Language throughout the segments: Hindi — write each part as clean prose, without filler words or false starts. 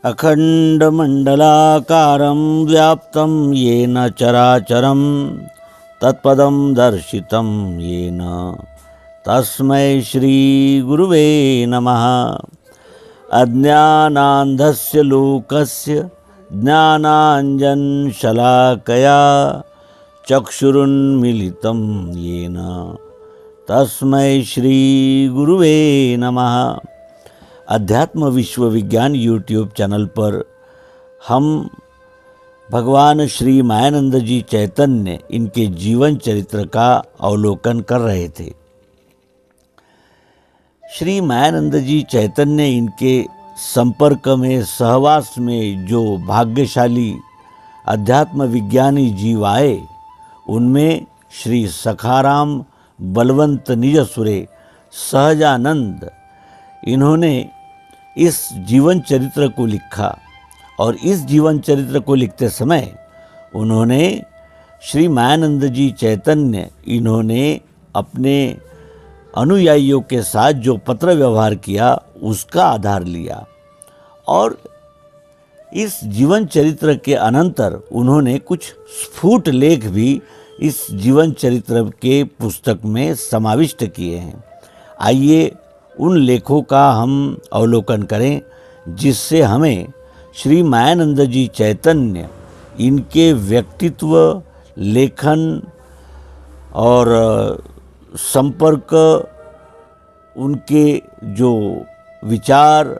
अखण्डमण्डलाकारं व्याप्तं येन चराचरं तत्पदं दर्शितं येन तस्मै श्रीगुरुवे नमः। अज्ञानान्धस्य लोकस्य ज्ञानाञ्जनशलाकया चक्षुरुन्मीलितं येन तस्मै श्रीगुरुवे नमः। अध्यात्म विश्व विज्ञान यूट्यूब चैनल पर हम भगवान श्री मायानंद जी चैतन्य इनके जीवन चरित्र का अवलोकन कर रहे थे। श्री मायानंद जी चैतन्य इनके संपर्क में सहवास में जो भाग्यशाली अध्यात्म विज्ञानी जीव आए उनमें श्री सखाराम बलवंत निजसुरे सहजानंद इन्होंने इस जीवन चरित्र को लिखा और इस जीवन चरित्र को लिखते समय उन्होंने श्री मायानंद जी चैतन्य इन्होंने अपने अनुयायियों के साथ जो पत्र व्यवहार किया उसका आधार लिया और इस जीवन चरित्र के अनंतर उन्होंने कुछ स्फुट लेख भी इस जीवन चरित्र के पुस्तक में समाविष्ट किए हैं। आइए उन लेखों का हम अवलोकन करें जिससे हमें श्री मायानंद जी चैतन्य इनके व्यक्तित्व, लेखन और संपर्क, उनके जो विचार,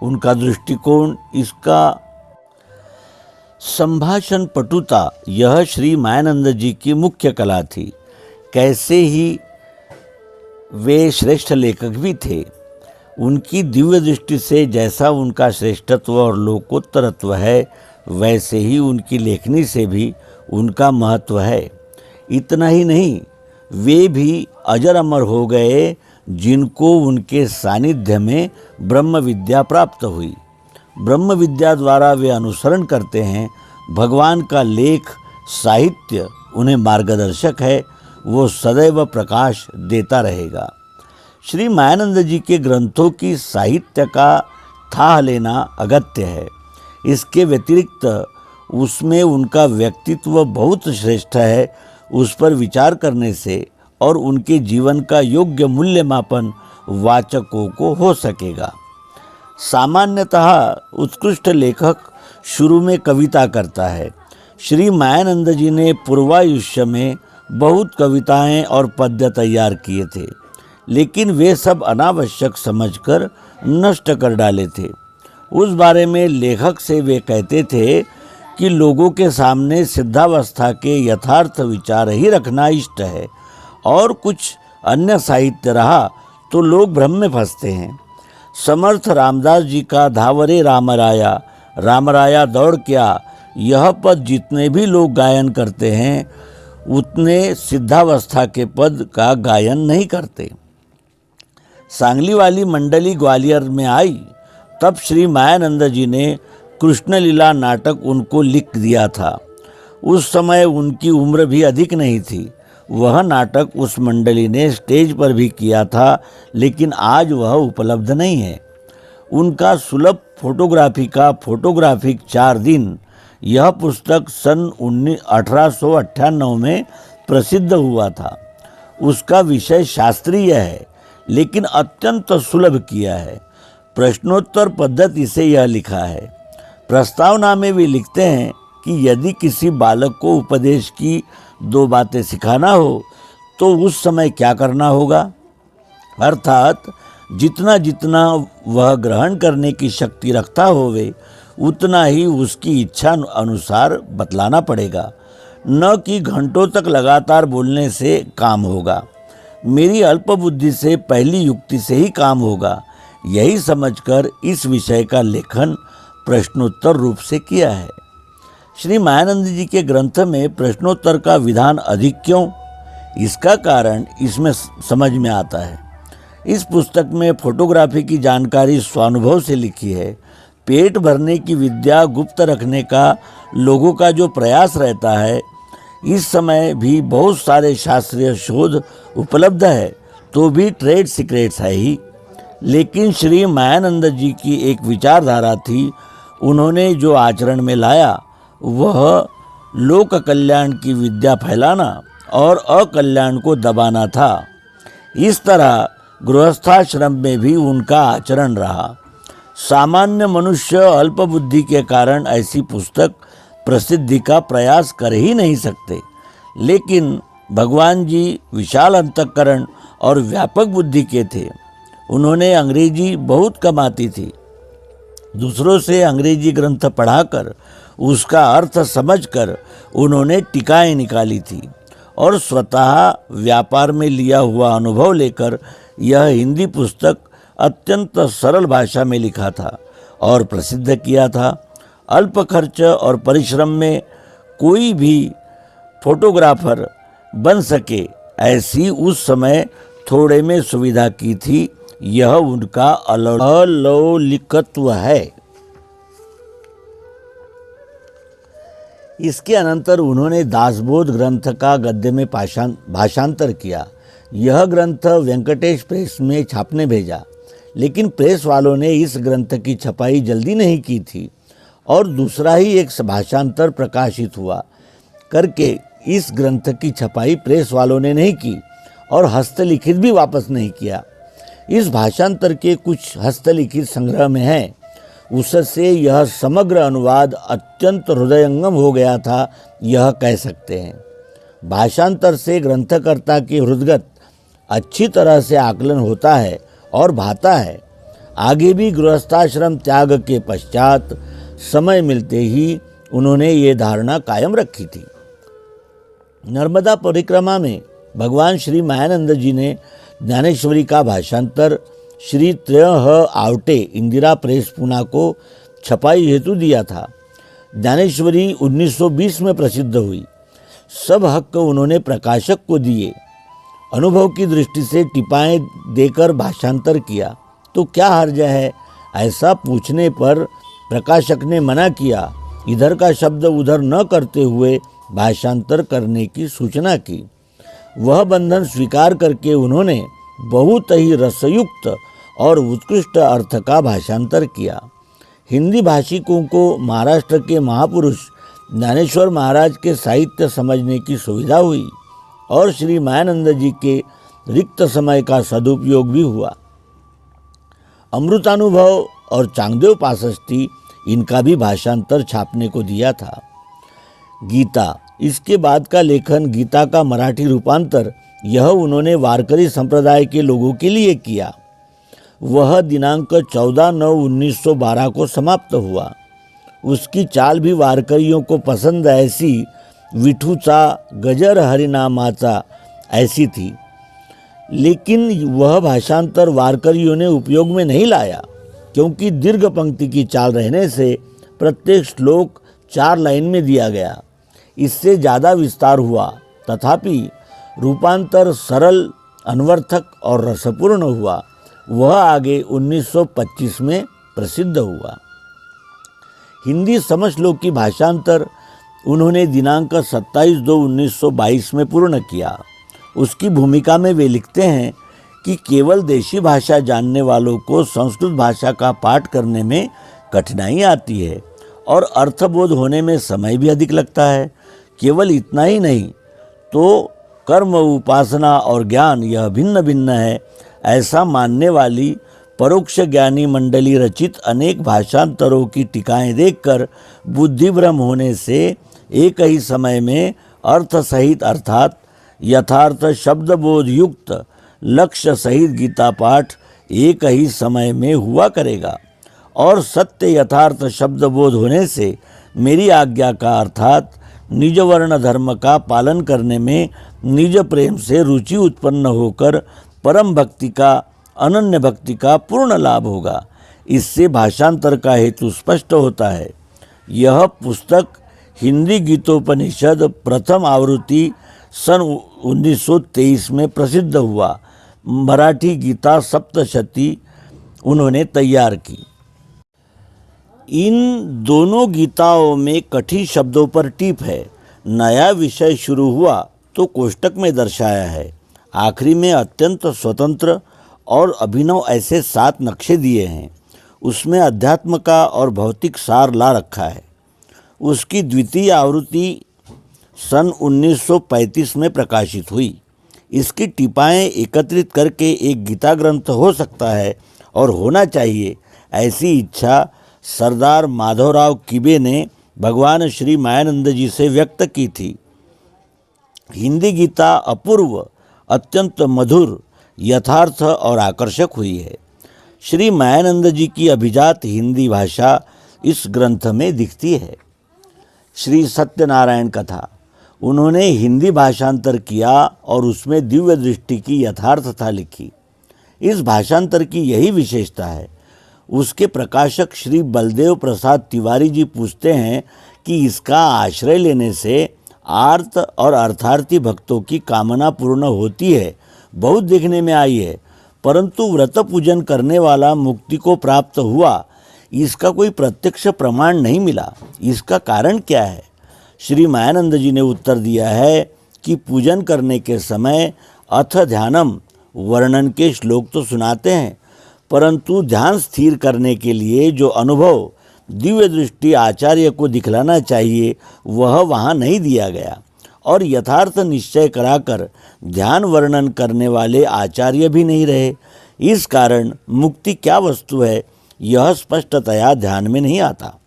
उनका दृष्टिकोण, इसका संभाषण पटुता यह श्री मायानंद जी की मुख्य कला थी। कैसे ही वे श्रेष्ठ लेखक भी थे। उनकी दिव्य दृष्टि से जैसा उनका श्रेष्ठत्व और लोकोत्तरत्व है वैसे ही उनकी लेखनी से भी उनका महत्व है। इतना ही नहीं, वे भी अजर अमर हो गए जिनको उनके सानिध्य में ब्रह्म विद्या प्राप्त हुई। ब्रह्म विद्या द्वारा वे अनुसरण करते हैं। भगवान का लेख, साहित्य उन्हें मार्गदर्शक है, वो सदैव प्रकाश देता रहेगा। श्री मायानंद जी के ग्रंथों की साहित्य का थाह लेना अगत्य है। इसके व्यतिरिक्त उसमें उनका व्यक्तित्व बहुत श्रेष्ठ है, उस पर विचार करने से और उनके जीवन का योग्य मूल्यमापन वाचकों को हो सकेगा। सामान्यतः उत्कृष्ट लेखक शुरू में कविता करता है। श्री मायानंद जी ने पूर्वायुष्य में बहुत कविताएं और पद्य तैयार किए थे, लेकिन वे सब अनावश्यक समझकर नष्ट कर डाले थे। उस बारे में लेखक से वे कहते थे कि लोगों के सामने सिद्धावस्था के यथार्थ विचार ही रखना इष्ट है और कुछ अन्य साहित्य रहा तो लोग भ्रम में फंसते हैं। समर्थ रामदास जी का धावरे राम राया दौड़ क्या, यह पद जितने भी लोग गायन करते हैं उतने सिद्धावस्था के पद का गायन नहीं करते। सांगली वाली मंडली ग्वालियर में आई तब श्री मायानंद जी ने कृष्णलीला नाटक उनको लिख दिया था। उस समय उनकी उम्र भी अधिक नहीं थी। वह नाटक उस मंडली ने स्टेज पर भी किया था, लेकिन आज वह उपलब्ध नहीं है। उनका सुलभ फोटोग्राफी का फोटोग्राफिक 4 दिन यह पुस्तक सन 1898 में प्रसिद्ध हुआ था। उसका विषय शास्त्रीय है लेकिन अत्यंत सुलभ किया है। प्रश्नोत्तर पद्धति से यह लिखा है। प्रस्तावना में वे लिखते हैं कि यदि किसी बालक को उपदेश की 2 बातें सिखाना हो तो उस समय क्या करना होगा, अर्थात जितना जितना वह ग्रहण करने की शक्ति रखता होवे उतना ही उसकी इच्छा अनुसार बतलाना पड़ेगा, न कि घंटों तक लगातार बोलने से काम होगा। मेरी अल्प बुद्धि से पहली युक्ति से ही काम होगा, यही समझकर इस विषय का लेखन प्रश्नोत्तर रूप से किया है। श्री मायानंद जी के ग्रंथ में प्रश्नोत्तर का विधान अधिक क्यों, इसका कारण इसमें समझ में आता है। इस पुस्तक में फोटोग्राफी की जानकारी स्वानुभव से लिखी है। पेट भरने की विद्या गुप्त रखने का लोगों का जो प्रयास रहता है, इस समय भी बहुत सारे शास्त्रीय शोध उपलब्ध है तो भी ट्रेड सीक्रेट्स है ही। लेकिन श्री मायानंद जी की एक विचारधारा थी, उन्होंने जो आचरण में लाया वह लोक कल्याण की विद्या फैलाना और अकल्याण को दबाना था। इस तरह गृहस्थाश्रम में भी उनका आचरण रहा। सामान्य मनुष्य अल्पबुद्धि के कारण ऐसी पुस्तक प्रसिद्धि का प्रयास कर ही नहीं सकते, लेकिन भगवान जी विशाल अंतःकरण और व्यापक बुद्धि के थे। उन्होंने अंग्रेजी बहुत कम आती थी। दूसरों से अंग्रेजी ग्रंथ पढ़ाकर उसका अर्थ समझकर उन्होंने टीकाएं निकाली थी और स्वतः व्यापार में लिया हुआ अनुभव लेकर यह हिंदी पुस्तक अत्यंत सरल भाषा में लिखा था और प्रसिद्ध किया था। अल्प खर्च और परिश्रम में कोई भी फोटोग्राफर बन सके, ऐसी उस समय थोड़े में सुविधा की थी। यह उनका अलौकिकत्व है। इसके अनंतर उन्होंने दासबोध ग्रंथ का गद्य में भाषांतर किया। यह ग्रंथ वेंकटेश प्रेस में छापने भेजा, लेकिन प्रेस वालों ने इस ग्रंथ की छपाई जल्दी नहीं की थी और दूसरा ही एक भाषांतर प्रकाशित हुआ करके इस ग्रंथ की छपाई प्रेस वालों ने नहीं की और हस्तलिखित भी वापस नहीं किया। इस भाषांतर के कुछ हस्तलिखित संग्रह में हैं। उससे यह समग्र अनुवाद अत्यंत हृदयंगम हो गया था, यह कह सकते हैं। भाषांतर से ग्रंथकर्ता की हृदगत अच्छी तरह से आकलन होता है और भाता है। आगे भी गृहस्थाश्रम त्याग के पश्चात समय मिलते ही उन्होंने ये धारणा कायम रखी थी। नर्मदा परिक्रमा में भगवान श्री मायानंद जी ने ज्ञानेश्वरी का भाषांतर श्री त्रयः आवटे इंदिरा प्रेस पूना को छपाई हेतु दिया था। ज्ञानेश्वरी 1920 में प्रसिद्ध हुई। सब हक उन्होंने प्रकाशक को दिए। अनुभव की दृष्टि से टिपाएं देकर भाषांतर किया तो क्या हर्ज है, ऐसा पूछने पर प्रकाशक ने मना किया। इधर का शब्द उधर न करते हुए भाषांतर करने की सूचना की। वह बंधन स्वीकार करके उन्होंने बहुत ही रसयुक्त और उत्कृष्ट अर्थ का भाषांतर किया। हिंदी भाषिकों को महाराष्ट्र के महापुरुष ज्ञानेश्वर महाराज के साहित्य समझने की सुविधा हुई और श्री मायानंद जी के रिक्त समय का सदुपयोग भी हुआ। अमृतानुभव और चांगदेव पासष्टी, इनका भी भाषांतर छापने को दिया था। गीता, इसके बाद का लेखन गीता का मराठी रूपांतर, यह उन्होंने वारकरी संप्रदाय के लोगों के लिए किया। वह दिनांक 14/9/1912 को समाप्त हुआ। उसकी चाल भी वारकरियों को पसंद ऐसी विठूचा गजर हरिनामाचा ऐसी थी, लेकिन वह भाषांतर वारकरियों ने उपयोग में नहीं लाया, क्योंकि दीर्घ पंक्ति की चाल रहने से प्रत्येक श्लोक 4 लाइन में दिया गया। इससे ज़्यादा विस्तार हुआ, तथापि रूपांतर सरल, अनवर्थक और रसपूर्ण हुआ। वह आगे 1925 में प्रसिद्ध हुआ। हिंदी समश्लोक की भाषांतर उन्होंने दिनांक 27/2/1922 में पूर्ण किया। उसकी भूमिका में वे लिखते हैं कि केवल देशी भाषा जानने वालों को संस्कृत भाषा का पाठ करने में कठिनाई आती है और अर्थबोध होने में समय भी अधिक लगता है। केवल इतना ही नहीं तो कर्म, उपासना और ज्ञान यह भिन्न भिन्न है, ऐसा मानने वाली परोक्ष ज्ञानी मंडली रचित अनेक भाषांतरों की टीकाएं देखकर बुद्धिभ्रम होने से एक ही समय में अर्थ सहित अर्थात यथार्थ शब्दबोध युक्त लक्ष्य सहित गीता पाठ एक ही समय में हुआ करेगा और सत्य यथार्थ शब्दबोध होने से मेरी आज्ञा का अर्थात निज वर्ण धर्म का पालन करने में निज प्रेम से रुचि उत्पन्न होकर परम भक्ति का, अनन्य भक्ति का पूर्ण लाभ होगा। इससे भाषांतर का हेतु स्पष्ट होता है। यह पुस्तक हिंदी गीतोपनिषद प्रथम आवृत्ति सन 1923 में प्रसिद्ध हुआ। मराठी गीता सप्तशती उन्होंने तैयार की। इन दोनों गीताओं में कठिन शब्दों पर टीप है। नया विषय शुरू हुआ तो कोष्टक में दर्शाया है। आखिरी में अत्यंत स्वतंत्र और अभिनव ऐसे 7 नक्शे दिए हैं। उसमें अध्यात्म का और भौतिक सार ला रखा है। उसकी द्वितीय आवृत्ति सन 1935 में प्रकाशित हुई। इसकी टीपाएँ एकत्रित करके एक गीता ग्रंथ हो सकता है और होना चाहिए, ऐसी इच्छा सरदार माधवराव किबे ने भगवान श्री मायानंद जी से व्यक्त की थी। हिंदी गीता अपूर्व, अत्यंत मधुर, यथार्थ और आकर्षक हुई है। श्री मायानंद जी की अभिजात हिंदी भाषा इस ग्रंथ में दिखती है। श्री सत्यनारायण कथा उन्होंने हिंदी भाषांतर किया और उसमें दिव्य दृष्टि की यथार्थता लिखी। इस भाषांतर की यही विशेषता है। उसके प्रकाशक श्री बलदेव प्रसाद तिवारी जी पूछते हैं कि इसका आश्रय लेने से आर्त और अर्थार्थी भक्तों की कामना पूर्ण होती है, बहुत देखने में आई है, परंतु व्रत पूजन करने वाला मुक्ति को प्राप्त हुआ, इसका कोई प्रत्यक्ष प्रमाण नहीं मिला। इसका कारण क्या है? श्री मायानंद जी ने उत्तर दिया है कि पूजन करने के समय अथ ध्यानम वर्णन के श्लोक तो सुनाते हैं, परंतु ध्यान स्थिर करने के लिए जो अनुभव दिव्य दृष्टि आचार्य को दिखलाना चाहिए वह वहाँ नहीं दिया गया, और यथार्थ निश्चय कराकर ध्यान वर्णन करने वाले आचार्य भी नहीं रहे। इस कारण मुक्ति क्या वस्तु है यह स्पष्टतया ध्यान में नहीं आता।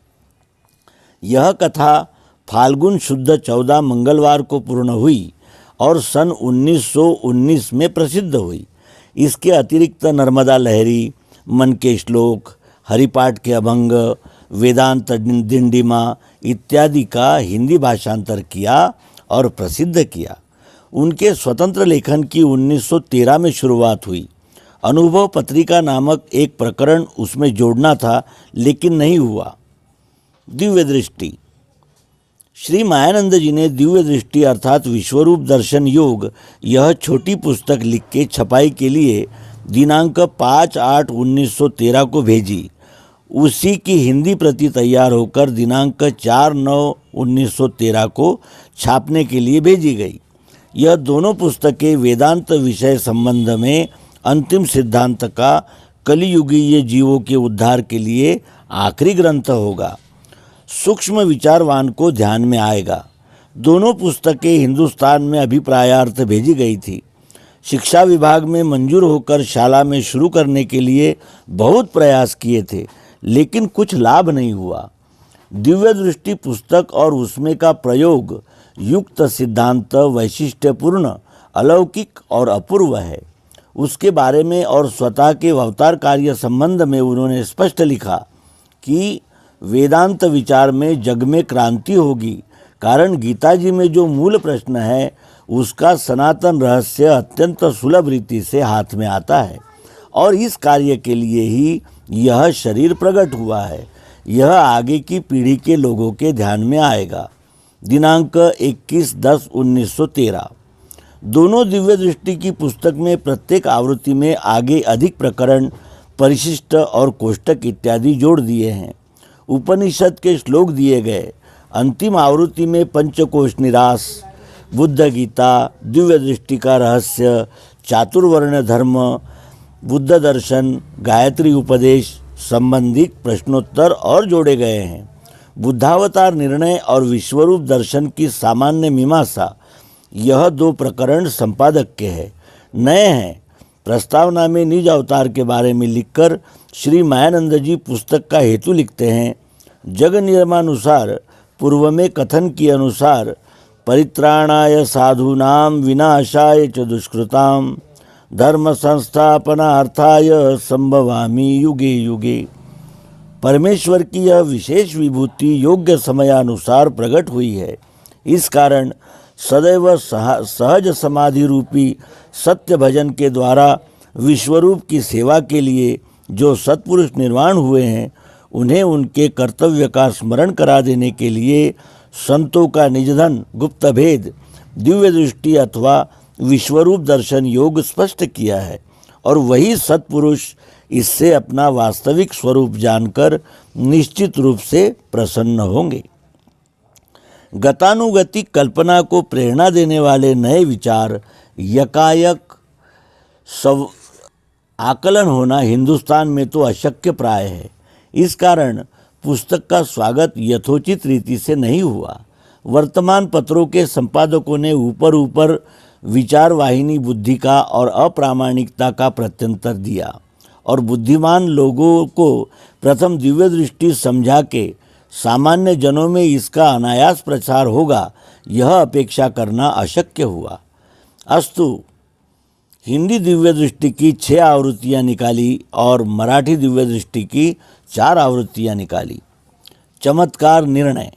यह कथा फाल्गुन शुद्ध 14 मंगलवार को पूर्ण हुई और सन 1919 में प्रसिद्ध हुई। इसके अतिरिक्त नर्मदा लहरी, मन के श्लोक, हरिपाठ के अभंग, वेदांत डिंडिमा इत्यादि का हिंदी भाषांतर किया और प्रसिद्ध किया। उनके स्वतंत्र लेखन की 1913 में शुरुआत हुई। अनुभव पत्रिका नामक एक प्रकरण उसमें जोड़ना था, लेकिन नहीं हुआ। दिव्य दृष्टि श्री मायानंद जी ने दिव्य दृष्टि अर्थात विश्वरूप दर्शन योग यह छोटी पुस्तक लिख के छपाई के लिए दिनांक 5/8/1913 को भेजी। उसी की हिंदी प्रति तैयार होकर दिनांक 4/9/1913 को छापने के लिए भेजी गई। यह दोनों पुस्तकें वेदांत विषय संबंध में अंतिम सिद्धांत का कलियुगीय जीवों के उद्धार के लिए आखिरी ग्रंथ होगा। सूक्ष्म विचारवान को ध्यान में आएगा। दोनों पुस्तकें हिंदुस्तान में अभिप्रायार्थ भेजी गई थी। शिक्षा विभाग में मंजूर होकर शाला में शुरू करने के लिए बहुत प्रयास किए थे, लेकिन कुछ लाभ नहीं हुआ। दिव्य दृष्टि पुस्तक और उसमें का प्रयोग युक्त सिद्धांत वैशिष्ट्यपूर्ण, अलौकिक और अपूर्व है। उसके बारे में और स्वतः के अवतार कार्य संबंध में उन्होंने स्पष्ट लिखा कि वेदांत विचार में जग में क्रांति होगी, कारण गीता जी में जो मूल प्रश्न है उसका सनातन रहस्य अत्यंत सुलभ रीति से हाथ में आता है, और इस कार्य के लिए ही यह शरीर प्रकट हुआ है। यह आगे की पीढ़ी के लोगों के ध्यान में आएगा। दिनांक 21/10/1913। दोनों दिव्य दृष्टि की पुस्तक में प्रत्येक आवृत्ति में आगे अधिक प्रकरण, परिशिष्ट और कोष्टक इत्यादि जोड़ दिए हैं। उपनिषद के श्लोक दिए गए। अंतिम आवृत्ति में पंचकोश निरास, बुद्ध गीता, दिव्य दृष्टि का रहस्य, चातुर्वर्ण धर्म, बुद्ध दर्शन, गायत्री उपदेश संबंधी प्रश्नोत्तर और जोड़े गए हैं। बुद्धावतार निर्णय और विश्वरूप दर्शन की सामान्य मीमांसा, यह 2 प्रकरण संपादक के हैं, नए हैं। प्रस्तावना में निज अवतार के बारे में लिखकर श्री मायानंद जी पुस्तक का हेतु लिखते हैं। जग नियमानुसार पूर्व में कथन के अनुसार परित्राणाय साधूनां विनाशाय च दुष्कृतां धर्म संस्थापनार्थाय संभवामि युगे युगे। परमेश्वर की यह विशेष विभूति योग्य समयानुसार प्रकट हुई है। इस कारण सदैव सहज समाधि रूपी सत्य भजन के द्वारा विश्वरूप की सेवा के लिए जो सत्पुरुष निर्माण हुए हैं, उन्हें उनके कर्तव्य का स्मरण करा देने के लिए संतों का निजधन गुप्त भेद दिव्य दृष्टि अथवा विश्वरूप दर्शन योग स्पष्ट किया है, और वही सत्पुरुष इससे अपना वास्तविक स्वरूप जानकर निश्चित रूप से प्रसन्न होंगे। गतानुगतिक कल्पना को प्रेरणा देने वाले नए विचार यकायक सब आकलन होना हिंदुस्तान में तो अशक्य प्राय है। इस कारण पुस्तक का स्वागत यथोचित रीति से नहीं हुआ। वर्तमान पत्रों के संपादकों ने ऊपर ऊपर विचार वाहिनी बुद्धि का और अप्रामाणिकता का प्रत्यंतर दिया और बुद्धिमान लोगों को प्रथम दिव्य दृष्टि समझा के सामान्य जनों में इसका अनायास प्रचार होगा, यह अपेक्षा करना अशक्य हुआ। अस्तु, हिंदी दिव्य दृष्टि की 6 आवृत्तियाँ निकाली और मराठी दिव्य दृष्टि की 4 आवृत्तियाँ निकाली। चमत्कार निर्णय।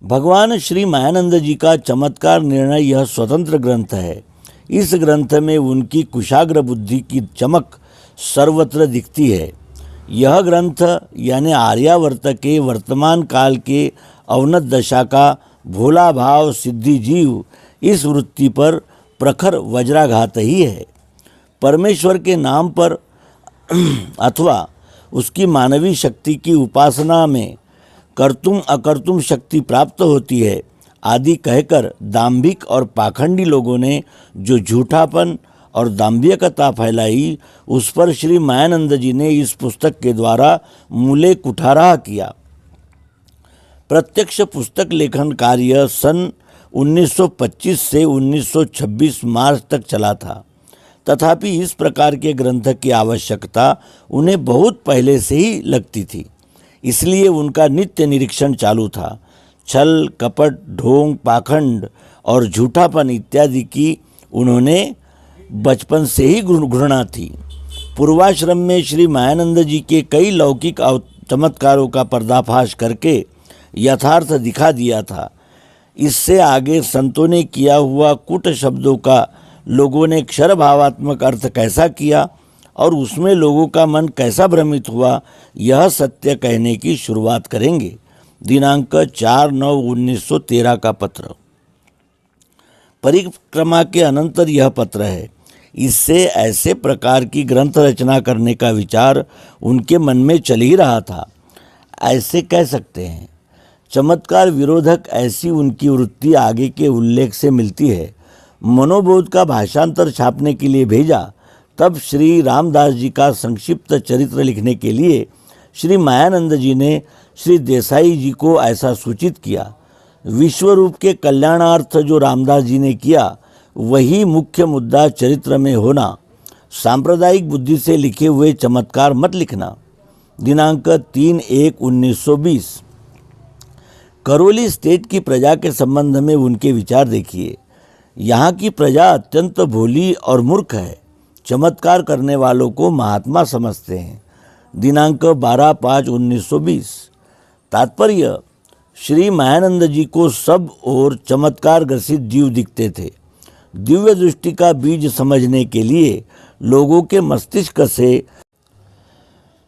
भगवान श्री मायानंद जी का चमत्कार निर्णय यह स्वतंत्र ग्रंथ है। इस ग्रंथ में उनकी कुशाग्र बुद्धि की चमक सर्वत्र दिखती है। यह ग्रंथ यानी आर्यावर्त के वर्तमान काल के अवनत दशा का भोला भाव सिद्धि जीव इस वृत्ति पर प्रखर वज्राघात ही है। परमेश्वर के नाम पर अथवा उसकी मानवीय शक्ति की उपासना में कर्तुम अकर्तुम शक्ति प्राप्त होती है आदि कहकर दाम्भिक और पाखंडी लोगों ने जो झूठापन और दाम्भिकता फैलाई, उस पर श्री मायानंद जी ने इस पुस्तक के द्वारा मूले कुठाराह किया। प्रत्यक्ष पुस्तक लेखन कार्य सन 1925 से 1926 मार्च तक चला था। तथापि इस प्रकार के ग्रंथ की आवश्यकता उन्हें बहुत पहले से ही लगती थी, इसलिए उनका नित्य निरीक्षण चालू था। छल कपट ढोंग पाखंड और झूठापन इत्यादि की उन्होंने बचपन से ही घृणा थी। पूर्वाश्रम में श्री मायानंद जी के कई लौकिक चमत्कारों का पर्दाफाश करके यथार्थ दिखा दिया था। इससे आगे संतों ने किया हुआ कुट शब्दों का लोगों ने क्षर भावात्मक अर्थ कैसा किया और उसमें लोगों का मन कैसा भ्रमित हुआ, यह सत्य कहने की शुरुआत करेंगे। दिनांक 4/9/1913 का पत्र। परिक्रमा के अनंतर यह पत्र है। इससे ऐसे प्रकार की ग्रंथ रचना करने का विचार उनके मन में चल ही रहा था, ऐसे कह सकते हैं। चमत्कार विरोधक ऐसी उनकी वृत्ति आगे के उल्लेख से मिलती है। मनोबोध का भाषांतर छापने के लिए भेजा, तब श्री रामदास जी का संक्षिप्त चरित्र लिखने के लिए श्री मायानंद जी ने श्री देसाई जी को ऐसा सूचित किया। विश्वरूप के कल्याणार्थ जो रामदास जी ने किया, वही मुख्य मुद्दा चरित्र में होना। सांप्रदायिक बुद्धि से लिखे हुए चमत्कार मत लिखना। दिनांक 3/1/1920। करौली स्टेट की प्रजा के संबंध में उनके विचार देखिए। यहाँ की प्रजा अत्यंत भोली और मूर्ख है। चमत्कार करने वालों को महात्मा समझते हैं। दिनांक 12/5/1920। तात्पर्य, श्री मायानंद जी को सब और चमत्कार ग्रसित जीव दिखते थे। दिव्य दृष्टि का बीज समझने के लिए लोगों के मस्तिष्क से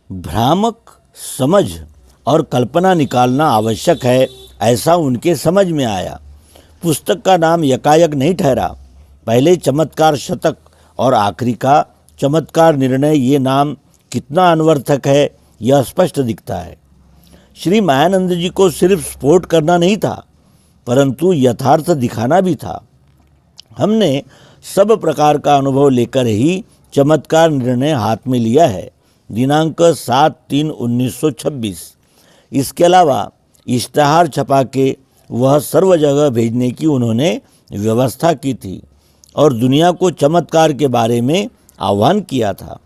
भ्रामक समझ और कल्पना निकालना आवश्यक है, ऐसा उनके समझ में आया। पुस्तक का नाम यकायक नहीं ठहरा। पहले चमत्कार शतक और आखिरी का चमत्कार निर्णय, ये नाम कितना अनवर्थक है, यह स्पष्ट दिखता है। श्री मायानंद जी को सिर्फ स्पोर्ट करना नहीं था, परंतु यथार्थ दिखाना भी था। हमने सब प्रकार का अनुभव लेकर ही चमत्कार निर्णय हाथ में लिया है। दिनांक 7/3/1926। इसके अलावा इश्तहार छपा के वह सर्व जगह भेजने की उन्होंने व्यवस्था की थी और दुनिया को चमत्कार के बारे में आह्वान किया था।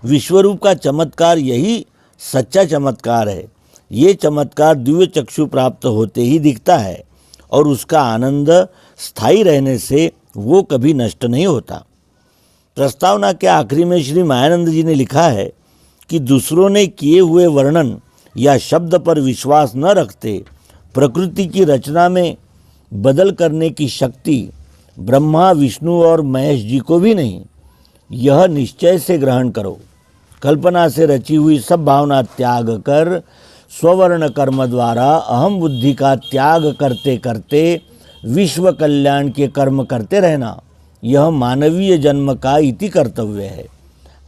विश्वरूप का चमत्कार यही सच्चा चमत्कार है। ये चमत्कार दिव्य चक्षु प्राप्त होते ही दिखता है और उसका आनंद स्थायी रहने से वो कभी नष्ट नहीं होता। प्रस्तावना के आखिरी में श्री मायानंद जी ने लिखा है कि दूसरों ने किए हुए वर्णन या शब्द पर विश्वास न रखते प्रकृति की रचना में बदल करने की शक्ति ब्रह्मा विष्णु और महेश जी को भी नहीं। यह निश्चय से ग्रहण करो। कल्पना से रची हुई सब भावना त्याग कर स्ववर्ण कर्म द्वारा अहम बुद्धि का त्याग करते करते विश्व कल्याण के कर्म करते रहना, यह मानवीय जन्म का इति कर्तव्य है।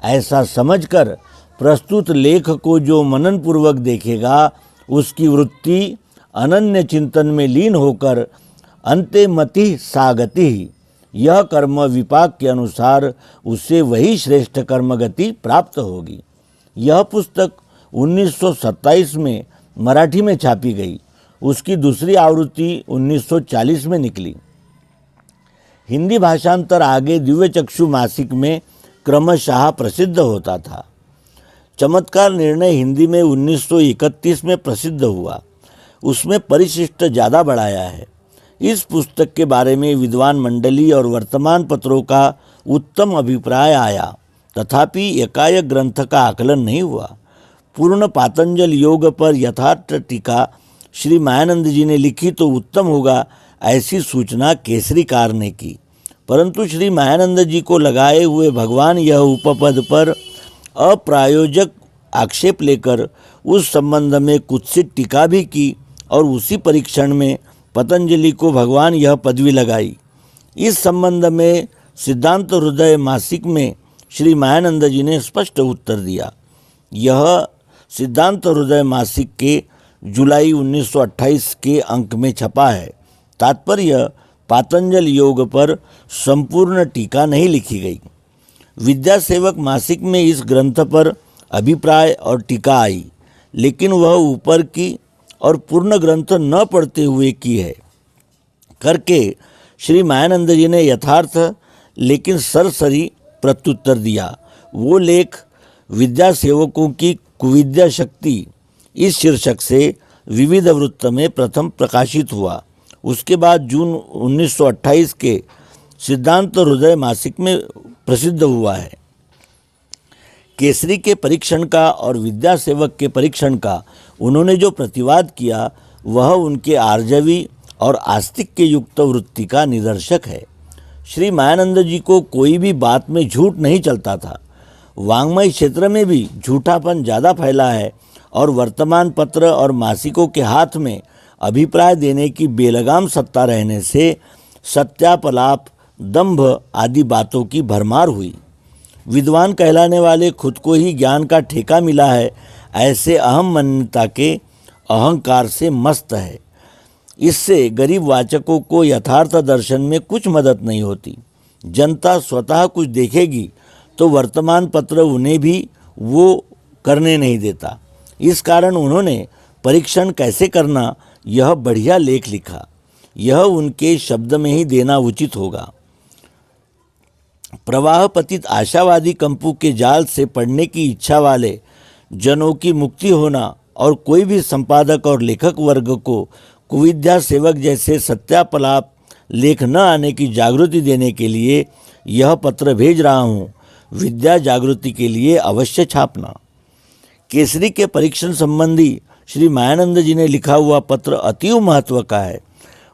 ऐसा समझकर प्रस्तुत लेख को जो मनन पूर्वक देखेगा, उसकी वृत्ति अनन्य चिंतन में लीन होकर अंते मति सागति, यह कर्म विपाक के अनुसार उससे वही श्रेष्ठ कर्म गति प्राप्त होगी। यह पुस्तक 1927 में मराठी में छापी गई। उसकी दूसरी आवृत्ति 1940 में निकली। हिंदी भाषांतर आगे दिव्यचक्षु मासिक में क्रमशः प्रसिद्ध होता था। चमत्कार निर्णय हिंदी में 1931 में प्रसिद्ध हुआ। उसमें परिशिष्ट ज़्यादा बढ़ाया है। इस पुस्तक के बारे में विद्वान मंडली और वर्तमान पत्रों का उत्तम अभिप्राय आया, तथापि एकाएक ग्रंथ का आकलन नहीं हुआ। पूर्ण पातंजल योग पर यथार्थ टीका श्री मायानंद जी ने लिखी तो उत्तम होगा, ऐसी सूचना केसरीकार ने की, परंतु श्री मायानंद जी को लगाए हुए भगवान यह उपपद पर अप्रायोजक आक्षेप लेकर उस संबंध में कुत्सित टीका भी की और उसी परीक्षण में पतंजलि को भगवान यह पदवी लगाई। इस संबंध में सिद्धांत हृदय मासिक में श्री मायानंद जी ने स्पष्ट उत्तर दिया। यह सिद्धांत हृदय मासिक के जुलाई 1928 के अंक में छपा है। तात्पर्य पातंजल योग पर संपूर्ण टीका नहीं लिखी गई। विद्या सेवक मासिक में इस ग्रंथ पर अभिप्राय और टीका आई, लेकिन वह ऊपर की और पूर्ण ग्रंथ न पढ़ते हुए की है करके श्री मायानंद जी ने यथार्थ लेकिन सरसरी प्रत्युत्तर दिया। वो लेख विद्या सेवकों की कुविद्या शक्ति इस शीर्षक से विविध वृत्त में प्रथम प्रकाशित हुआ। उसके बाद जून 1928 के सिद्धांत हृदय मासिक में प्रसिद्ध हुआ है। केसरी के परीक्षण का और विद्या सेवक के परीक्षण का उन्होंने जो प्रतिवाद किया वह उनके आर्जवी और आस्तिक के युक्त वृत्ति का निदर्शक है। श्री मायानंद जी को कोई भी बात में झूठ नहीं चलता था। वाङ्मय क्षेत्र में भी झूठापन ज़्यादा फैला है और वर्तमान पत्र और मासिकों के हाथ में अभिप्राय देने की बेलगाम सत्ता रहने से सत्यापलाप, दंभ आदि बातों की भरमार हुई। विद्वान कहलाने वाले खुद को ही ज्ञान का ठेका मिला है, ऐसे अहम मान्यता के अहंकार से मस्त है। इससे गरीब वाचकों को यथार्थ दर्शन में कुछ मदद नहीं होती। जनता स्वतः कुछ देखेगी तो वर्तमान पत्र उन्हें भी वो करने नहीं देता। इस कारण उन्होंने परीक्षण कैसे करना यह बढ़िया लेख लिखा। यह उनके शब्द में ही देना उचित होगा। प्रवाह पतित आशावादी कंपू के जाल से पढ़ने की इच्छा वाले जनों की मुक्ति होना और कोई भी संपादक और लेखक वर्ग को कुविद्या सेवक जैसे सत्यापलाप लेख न आने की जागृति देने के लिए यह पत्र भेज रहा हूँ। विद्या जागृति के लिए अवश्य छापना। केसरी के परीक्षण संबंधी श्री मायानंद जी ने लिखा हुआ पत्र अतीव महत्व का है।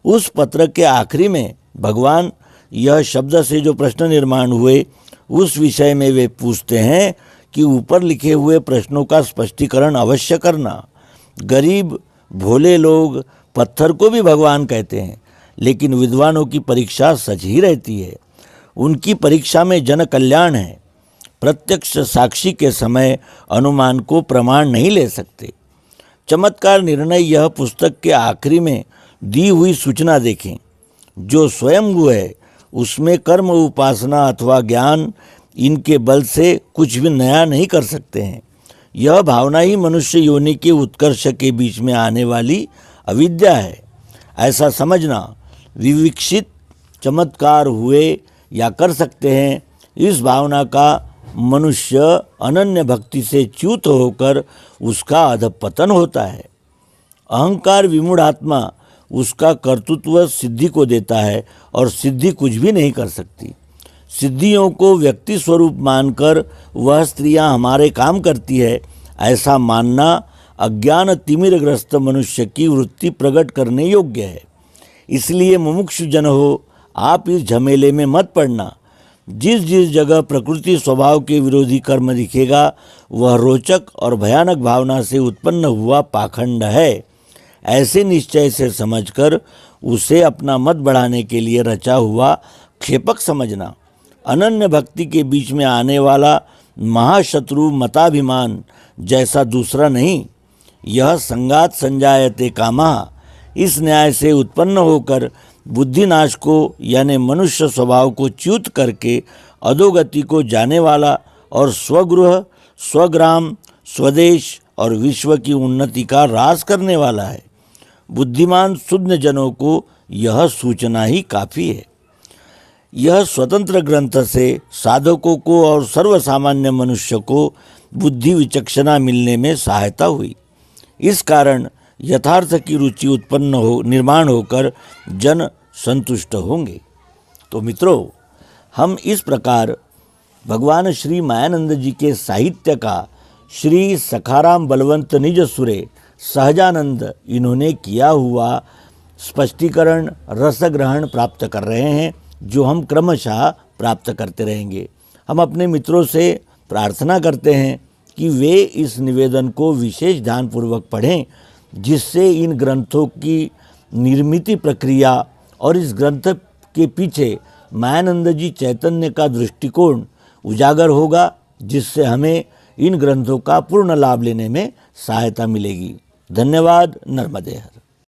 उस पत्र के आखिरी में भगवान यह शब्द से जो प्रश्न निर्माण हुए उस विषय में वे पूछते हैं कि ऊपर लिखे हुए प्रश्नों का स्पष्टीकरण अवश्य करना। गरीब भोले लोग पत्थर को भी भगवान कहते हैं, लेकिन विद्वानों की परीक्षा सच ही रहती है। उनकी परीक्षा में जन कल्याण है। प्रत्यक्ष साक्षी के समय अनुमान को प्रमाण नहीं ले सकते। चमत्कार निर्णय यह पुस्तक के आखिरी में दी हुई सूचना देखें। जो स्वयंभू है उसमें कर्म, उपासना अथवा ज्ञान इनके बल से कुछ भी नया नहीं कर सकते हैं। यह भावना ही मनुष्य योनि के उत्कर्ष के बीच में आने वाली अविद्या है। ऐसा समझना विविक्षित चमत्कार हुए या कर सकते हैं, इस भावना का मनुष्य अनन्य भक्ति से च्युत होकर उसका अधपतन होता है। अहंकार विमूढ़ आत्मा उसका कर्तृत्व सिद्धि को देता है और सिद्धि कुछ भी नहीं कर सकती। सिद्धियों को व्यक्ति स्वरूप मानकर वह स्त्रियां हमारे काम करती है, ऐसा मानना अज्ञान तिमिरग्रस्त मनुष्य की वृत्ति प्रकट करने योग्य है। इसलिए मुमुक्षु जन हो, आप इस झमेले में मत पड़ना। जिस जिस जगह प्रकृति स्वभाव के विरोधी कर्म दिखेगा वह रोचक और भयानक भावना से उत्पन्न हुआ पाखंड है। ऐसे निश्चय से समझकर उसे अपना मत बढ़ाने के लिए रचा हुआ क्षेपक समझना। अनन्य भक्ति के बीच में आने वाला महाशत्रु मताभिमान जैसा दूसरा नहीं। यह संगात संजायते कामः, इस न्याय से उत्पन्न होकर बुद्धिनाश को यानी मनुष्य स्वभाव को च्युत करके अधोगति को जाने वाला और स्वगृह, स्वग्राम, स्वदेश और विश्व की उन्नति का राज करने वाला है। बुद्धिमान शुद्ध जनों को यह सूचना ही काफ़ी है। यह स्वतंत्र ग्रंथ से साधकों को और सर्वसामान्य मनुष्य को बुद्धि विचक्षणा मिलने में सहायता हुई। इस कारण यथार्थ की रुचि निर्माण होकर जन संतुष्ट होंगे। तो मित्रों, हम इस प्रकार भगवान श्री मायानंद जी के साहित्य का श्री सखाराम बलवंत निज सुरे सहजानंद इन्होंने किया हुआ स्पष्टीकरण रसग्रहण प्राप्त कर रहे हैं, जो हम क्रमशः प्राप्त करते रहेंगे। हम अपने मित्रों से प्रार्थना करते हैं कि वे इस निवेदन को विशेष ध्यानपूर्वक पढ़ें, जिससे इन ग्रंथों की निर्मित प्रक्रिया और इस ग्रंथ के पीछे मायानंद जी चैतन्य का दृष्टिकोण उजागर होगा, जिससे हमें इन ग्रंथों का पूर्ण लाभ लेने में सहायता मिलेगी। धन्यवाद। नर्मदे हर।